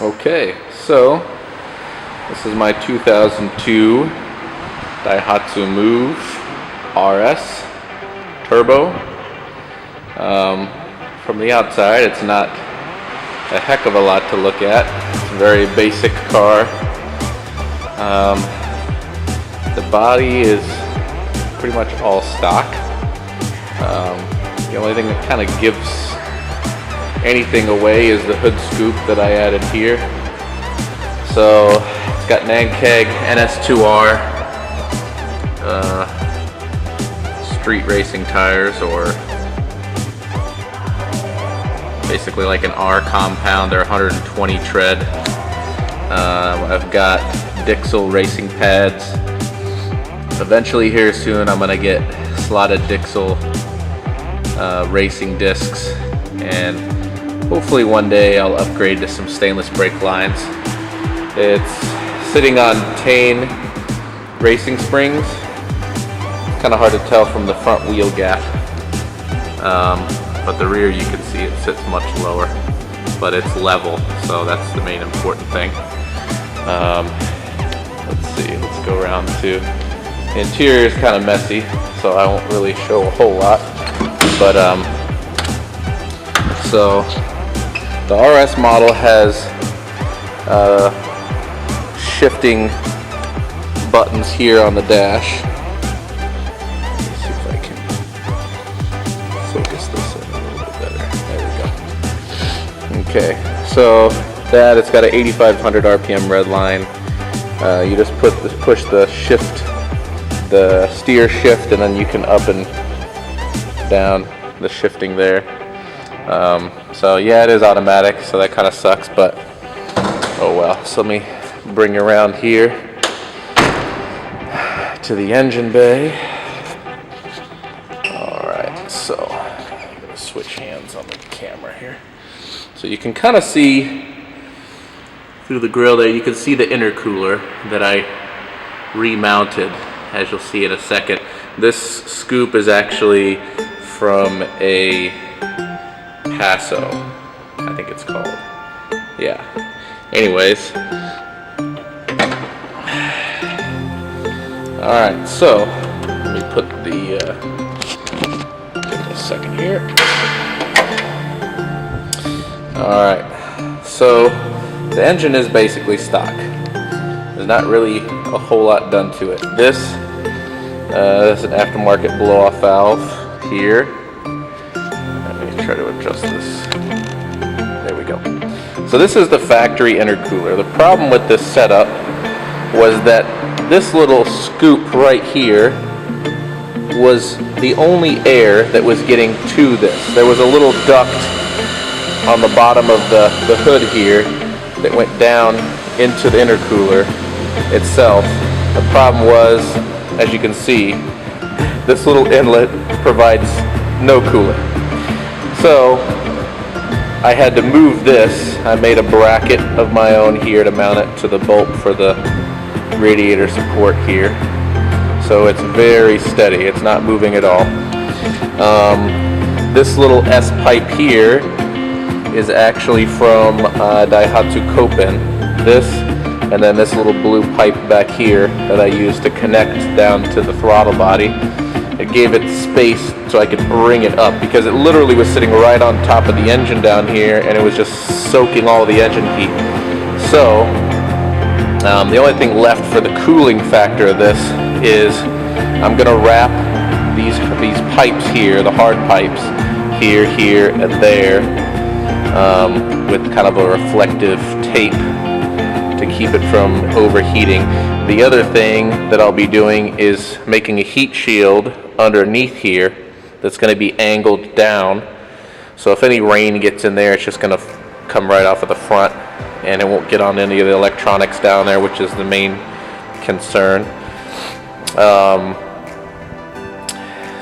Okay, so this is my 2002 Daihatsu Move RS Turbo. From the outside, it's not a heck of a lot to look at. It's a very basic car. The body is pretty much all stock. The only thing that kind of gives anything away is the hood scoop that I added here. So it's got Nankeg NS2R street racing tires, or basically like an R compound. They're 120 tread. I've got Dixel racing pads. Eventually here soon I'm gonna get slotted Dixel racing discs, and hopefully one day I'll upgrade to some stainless brake lines. It's sitting on Tane racing springs. It's kind of hard to tell from the front wheel gap, but the rear you can see it sits much lower, but it's level, so that's the main important thing. Let's see, let's go around to the interior. Is kind of messy, so I won't really show a whole lot, but so the RS model has shifting buttons here on the dash. Let's see if I can focus this in a little bit better. There we go. Okay, so that, it's got an 8,500 RPM red line. You just push the shift, the steer shift, and then you can up and down the shifting there. So yeah, it is automatic, so that kind of sucks, but oh well. So let me bring you around here to the engine bay. Alright, so I'm going to switch hands on the camera here. So you can kind of see through the grill there, you can see the intercooler that I remounted, as you'll see in a second. This scoop is actually from a Paso, I think it's called. Yeah. Anyways. Alright, so let me put the give me a second here. Alright, so the engine is basically stock. There's not really a whole lot done to it. This is an aftermarket blow-off valve here. Let me try to adjust this. There we go. So this is the factory intercooler. The problem with this setup was that this little scoop right here was the only air that was getting to this. There was a little duct on the bottom of the hood here that went down into the intercooler itself. The problem was, as you can see, this little inlet provides no coolant. So I had to move this. I made a bracket of my own here to mount it to the bolt for the radiator support here. So it's very steady. It's not moving at all. This little S pipe here is actually from Daihatsu Koppen. This, and then this little blue pipe back here that I used to connect down to the throttle body. It gave it space so I could bring it up, because it literally was sitting right on top of the engine down here, and it was just soaking all the engine heat. So the only thing left for the cooling factor of this is I'm going to wrap these pipes here, the hard pipes, here, here, and there, with kind of a reflective tape to keep it from overheating. The other thing that I'll be doing is making a heat shield underneath here that's going to be angled down. So if any rain gets in there, it's just going to come right off of the front, and it won't get on any of the electronics down there, which is the main concern.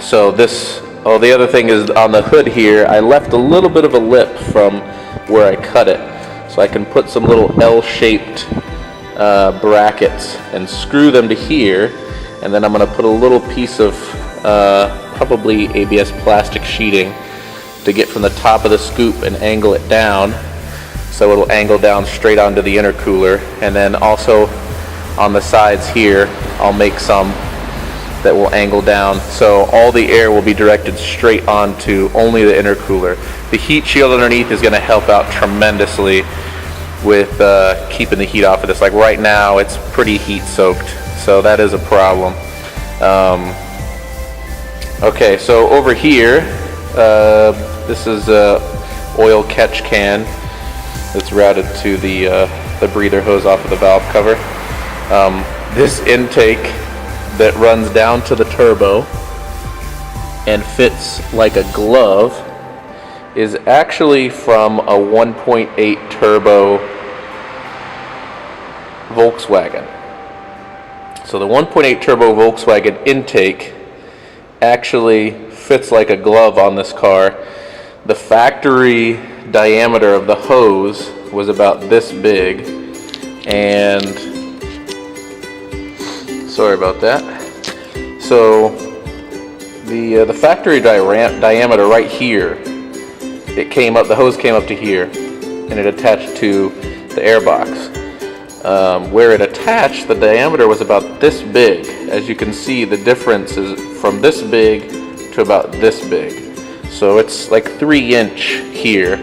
So this, oh, the other thing is on the hood here, I left a little bit of a lip from where I cut it, so I can put some little L-shaped brackets and screw them to here, and then I'm going to put a little piece of probably ABS plastic sheeting to get from the top of the scoop and angle it down so it'll angle down straight onto the intercooler. And then also on the sides here, I'll make some that will angle down, so all the air will be directed straight onto only the intercooler. The heat shield underneath is going to help out tremendously with keeping the heat off of this. Like right now, it's pretty heat soaked, so that is a problem. Okay, so over here, this is a oil catch can that's routed to the breather hose off of the valve cover. This intake that runs down to the turbo and fits like a glove is actually from a 1.8 turbo Volkswagen. So the 1.8 turbo Volkswagen intake actually fits like a glove on this car. The factory diameter of the hose was about this big, and sorry about that. So the factory diameter right here, it came up, the hose came up to here, and it attached to the airbox. Where it attached, the diameter was about this big. As you can see, the difference is from this big to about this big. So it's like 3" here,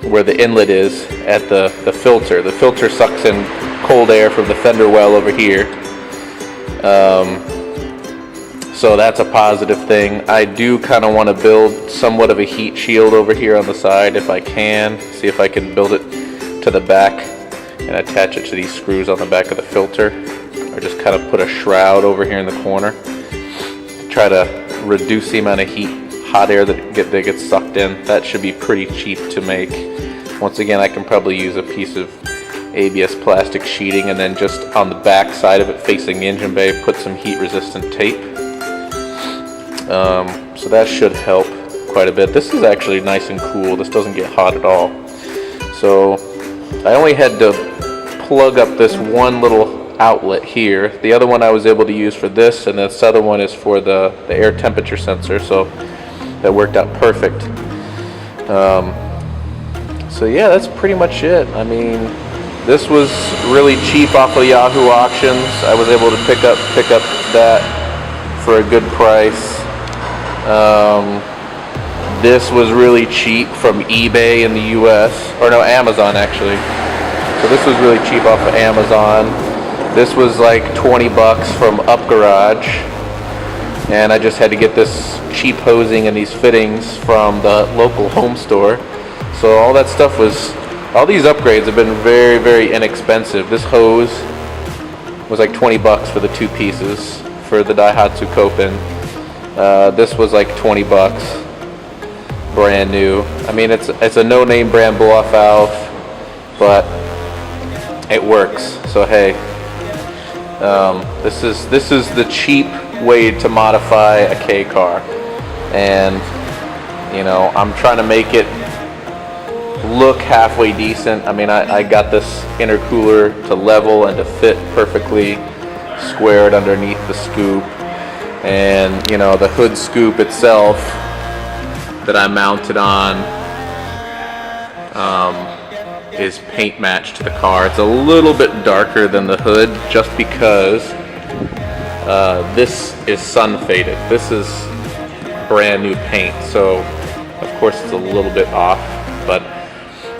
where the inlet is at the filter. The filter sucks in cold air from the fender well over here. So that's a positive thing. I do kind of want to build somewhat of a heat shield over here on the side if I can. See if I can build it to the back and attach it to these screws on the back of the filter, or just kind of put a shroud over here in the corner. Try to reduce the amount of hot air that gets sucked in. That should be pretty cheap to make. Once again, I can probably use a piece of ABS plastic sheeting, and then just on the back side of it facing the engine bay, put some heat resistant tape. So that should help quite a bit. This is actually nice and cool. This doesn't get hot at all. So I only had to plug up this one little outlet here. The other one I was able to use for this, and this other one is for the air temperature sensor, so that worked out perfect. So yeah, that's pretty much it. I mean, this was really cheap off of Yahoo Auctions. I was able to pick up that for a good price. This was really cheap from eBay in the US, or no, Amazon actually. So this was really cheap off of Amazon. This was like 20 bucks from Up Garage, and I just had to get this cheap hosing and these fittings from the local home store. So all that stuff was, all these upgrades have been very, very inexpensive. This hose was like 20 bucks for the 2 pieces for the Daihatsu Copen. This was like 20 bucks, brand new. I mean, it's a no-name brand blow-off valve, but it works. So hey, this is the cheap way to modify a K car, and you know, I'm trying to make it look halfway decent. I mean, I got this intercooler to level and to fit perfectly squared underneath the scoop, and you know, the hood scoop itself that I mounted on is paint matched to the car. It's a little bit darker than the hood just because this is sun faded. This is brand new paint, so of course it's a little bit off, but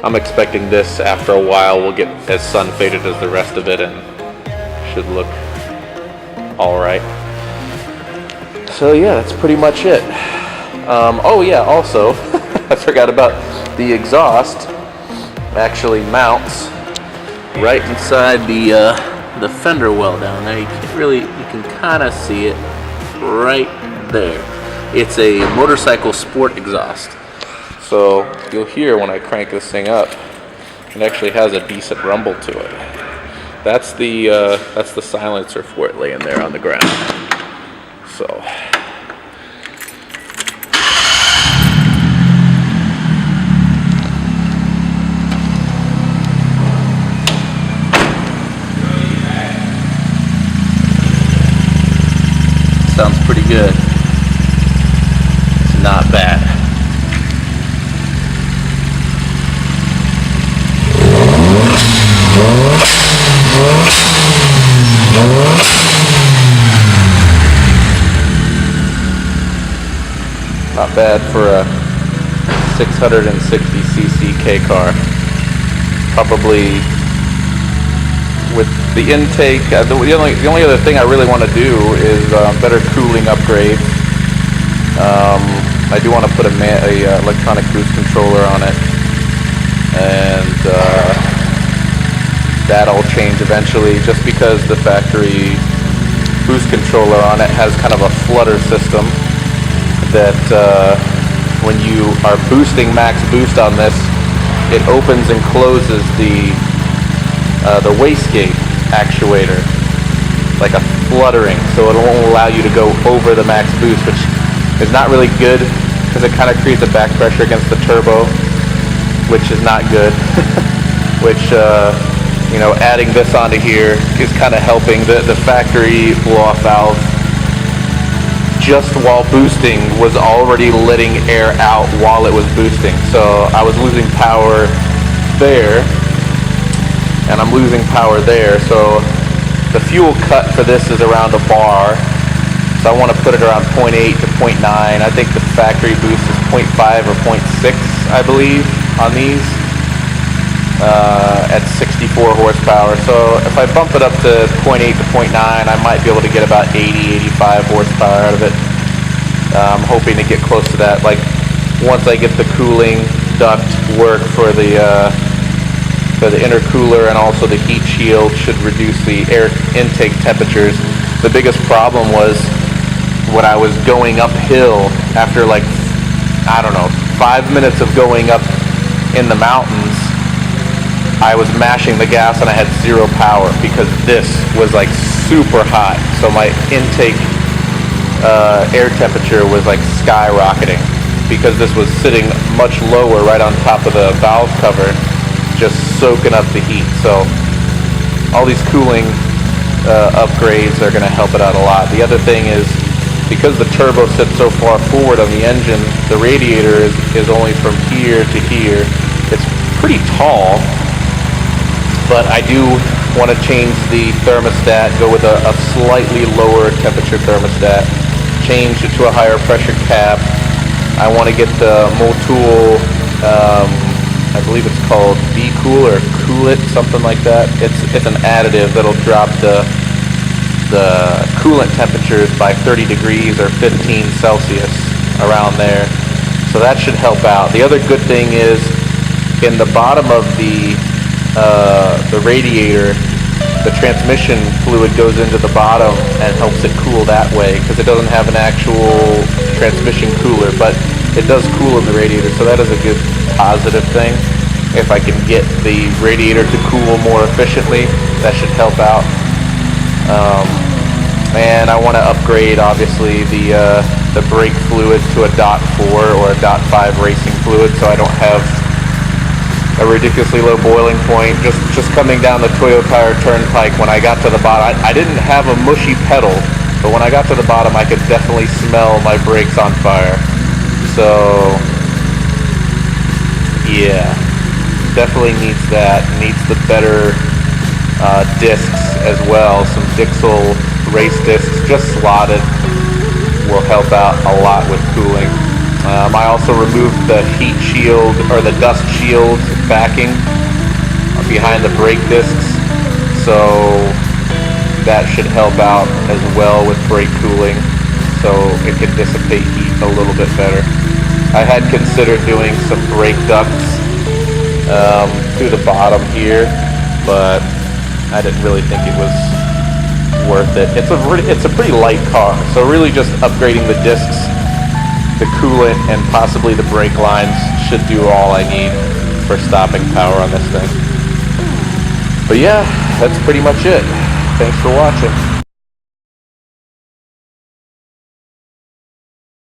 I'm expecting this after a while will get as sun faded as the rest of it and should look alright. So yeah, that's pretty much it. Oh yeah, also I forgot about the exhaust. Actually mounts right inside the fender well down there. You can kind of see it right there. It's a motorcycle sport exhaust. So you'll hear when I crank this thing up, it actually has a decent rumble to it. That's the silencer for it laying there on the ground. So sounds pretty good. It's not bad. Not bad for a 660cc K car. Probably with the intake, the only other thing I really want to do is better cooling upgrades. I do want to put a electronic boost controller on it, and that'll change eventually, just because the factory boost controller on it has kind of a flutter system that when you are boosting max boost on this, it opens and closes the wastegate actuator like a fluttering, so it won't allow you to go over the max boost, which is not really good because it kind of creates a back pressure against the turbo, which is not good. Which you know, adding this onto here is kind of helping. The factory blow-off valve, just while boosting, was already letting air out while it was boosting. So I was losing power there, and I'm losing power there. So the fuel cut for this is around a bar. So I want to put it around 0.8 to 0.9. I think the factory boost is 0.5 or 0.6, I believe, on these at 64 horsepower. So if I bump it up to 0.8 to 0.9, I might be able to get about 80, 85 horsepower out of it. I'm hoping to get close to that. Like, once I get the cooling duct work for the intercooler, and also the heat shield should reduce the air intake temperatures. The biggest problem was when I was going uphill after, like, I don't know, 5 minutes of going up in the mountains, I was mashing the gas and I had zero power because this was like super hot. So my intake air temperature was like skyrocketing because this was sitting much lower right on top of the valve cover, just soaking up the heat. So all these cooling upgrades are going to help it out a lot. The other thing is, because the turbo sits so far forward on the engine, the radiator is only from here to here. It's pretty tall, but I do want to change the thermostat, go with a slightly lower temperature thermostat, change it to a higher pressure cap. I want to get the Motul, I believe it's called B-Cool or Cool It, something like that. It's an additive that'll drop the coolant temperatures by 30 degrees or 15 Celsius, around there. So that should help out. The other good thing is, in the bottom of the radiator, the transmission fluid goes into the bottom and helps it cool that way, because it doesn't have an actual transmission cooler, but it does cool in the radiator. So that is a good positive thing. If I can get the radiator to cool more efficiently, that should help out. And I want to upgrade, obviously, the brake fluid to a DOT 4 or a DOT 5 racing fluid, so I don't have a ridiculously low boiling point. Just coming down the Toyo Tire Turnpike, when I got to the bottom, I didn't have a mushy pedal, but when I got to the bottom, I could definitely smell my brakes on fire. So yeah, definitely needs that. Needs the better discs as well. Some Dixel race discs, just slotted, will help out a lot with cooling. I also removed the heat shield, or the dust shield backing behind the brake discs, so that should help out as well with brake cooling, so it can dissipate heat a little bit better. I had considered doing some brake ducts through the bottom here, but I didn't really think it was worth it. It's a pretty light car, so really just upgrading the discs, the coolant, and possibly the brake lines should do all I need for stopping power on this thing. But yeah, that's pretty much it. Thanks for watching.